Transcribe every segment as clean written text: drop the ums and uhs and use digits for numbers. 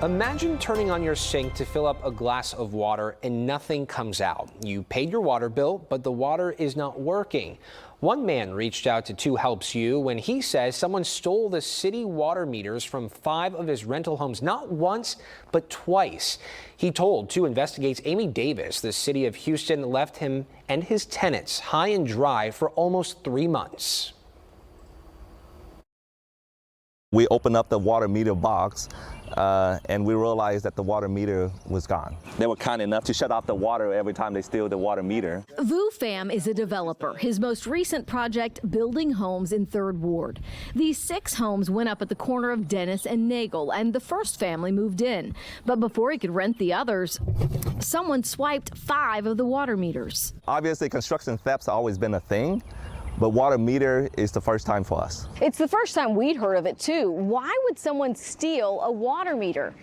Imagine turning on your sink to fill up a glass of water and nothing comes out. You paid your water bill, but the water is not working. One man reached out to 2 Helps You when he says someone stole the city water meters from 5 of his rental homes, not once, but twice. He told 2 Investigates Amy Davis the city of Houston left him and his tenants high and dry for almost 3 months. We opened up the water meter box and we realized that the water meter was gone. They were kind enough to shut off the water every time they steal the water meter. Vu Pham is a developer. His most recent project, building homes in 3rd Ward. These 6 homes went up at the corner of Dennis and Nagel, and the first family moved in. But before he could rent the others, someone swiped 5 of the water meters. Obviously, construction theft's always been a thing, but water meter is the first time for us. It's the first time we'd heard of it, too. Why would someone steal a water meter?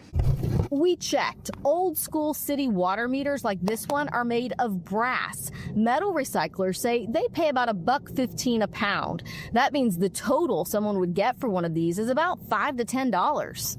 We checked. Old school city water meters like this one are made of brass. Metal recyclers say they pay about $1.15 a pound. That means the total someone would get for one of these is about $5 to $10.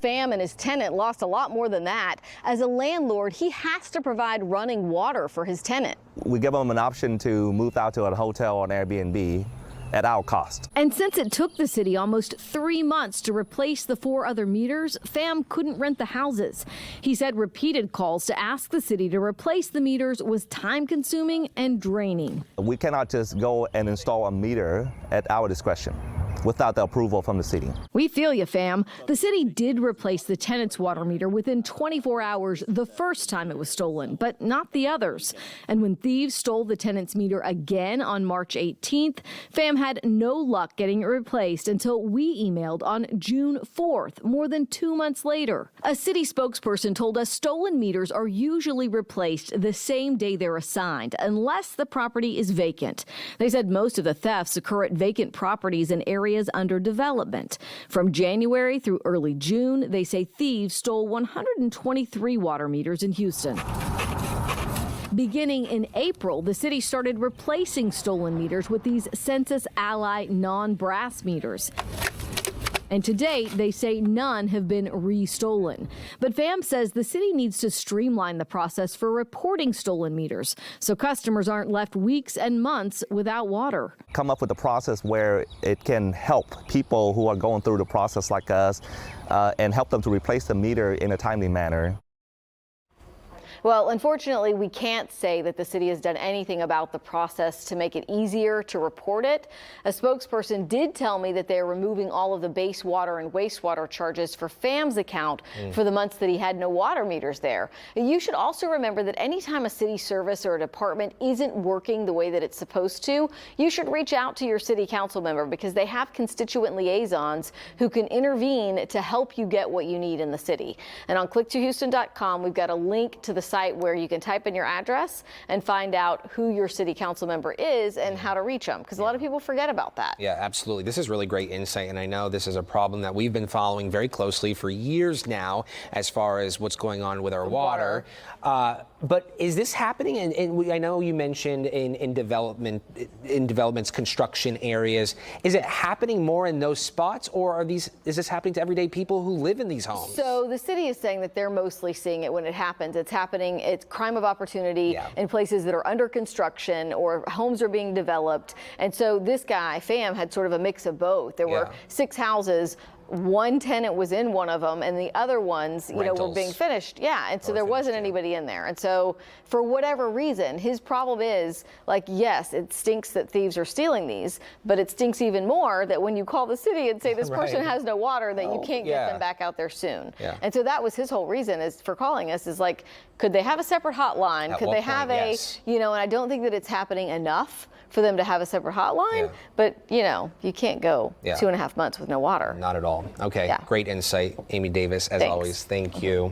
Pham and his tenant lost a lot more than that. As a landlord, he has to provide running water for his tenant. We give them an option to move out to a hotel or an Airbnb at our cost. And since it took the city almost 3 months to replace the 4 other meters, Pham couldn't rent the houses. He said repeated calls to ask the city to replace the meters was time-consuming and draining. We cannot just go and install a meter at our discretion without the approval from the city. We feel you, Pham. The city did replace the tenant's water meter within 24 hours the first time it was stolen, but not the others. And when thieves stole the tenant's meter again on March 18th, Pham had no luck getting it replaced until we emailed on June 4th, more than 2 months later. A city spokesperson told us stolen meters are usually replaced the same day they're assigned, unless the property is vacant. They said most of the thefts occur at vacant properties in areas under development. From January through early June, they say thieves stole 123 water meters in Houston. Beginning in April, the city started replacing stolen meters with these Census Ally non-brass meters. And to date, they say none have been re-stolen. But Pham says the city needs to streamline the process for reporting stolen meters so customers aren't left weeks and months without water. Come up with a process where it can help people who are going through the process like us and help them to replace the meter in a timely manner. Well, unfortunately, we can't say that the city has done anything about the process to make it easier to report it. A spokesperson did tell me that they're removing all of the base water and wastewater charges for Pham's account for the months that he had no water meters there. You should also remember that anytime a city service or a department isn't working the way that it's supposed to, you should reach out to your city council member because they have constituent liaisons who can intervene to help you get what you need in the city. And on click2houston.com, we've got a link to the site where you can type in your address and find out who your city council member is and how to reach them, because a lot of people forget about that. Yeah, absolutely. This is really great insight, and I know this is a problem that we've been following very closely for years now as far as what's going on with our water. But is this happening? And I know you mentioned in developments, construction areas. Is it happening more in those spots, or is this happening to everyday people who live in these homes? So the city is saying that they're mostly seeing it when it happens. It's happening. It's crime of opportunity in places that are under construction or homes are being developed. And so this guy, Pham, had sort of a mix of both. There were 6 houses. One tenant was in one of them, and the other ones, were being finished. Yeah, and so there wasn't anybody in there. And so for whatever reason, his problem is, like, yes, it stinks that thieves are stealing these, but it stinks even more that when you call the city and say this person has no water, that you can't get them back out there soon. And so that was his whole reason is for calling us, is like, could they have a separate hotline? Could they have and I don't think that it's happening enough for them to have a separate hotline, but you can't go 2.5 months with no water. Not at all. Okay, great insight, Amy Davis, as always. Thank you.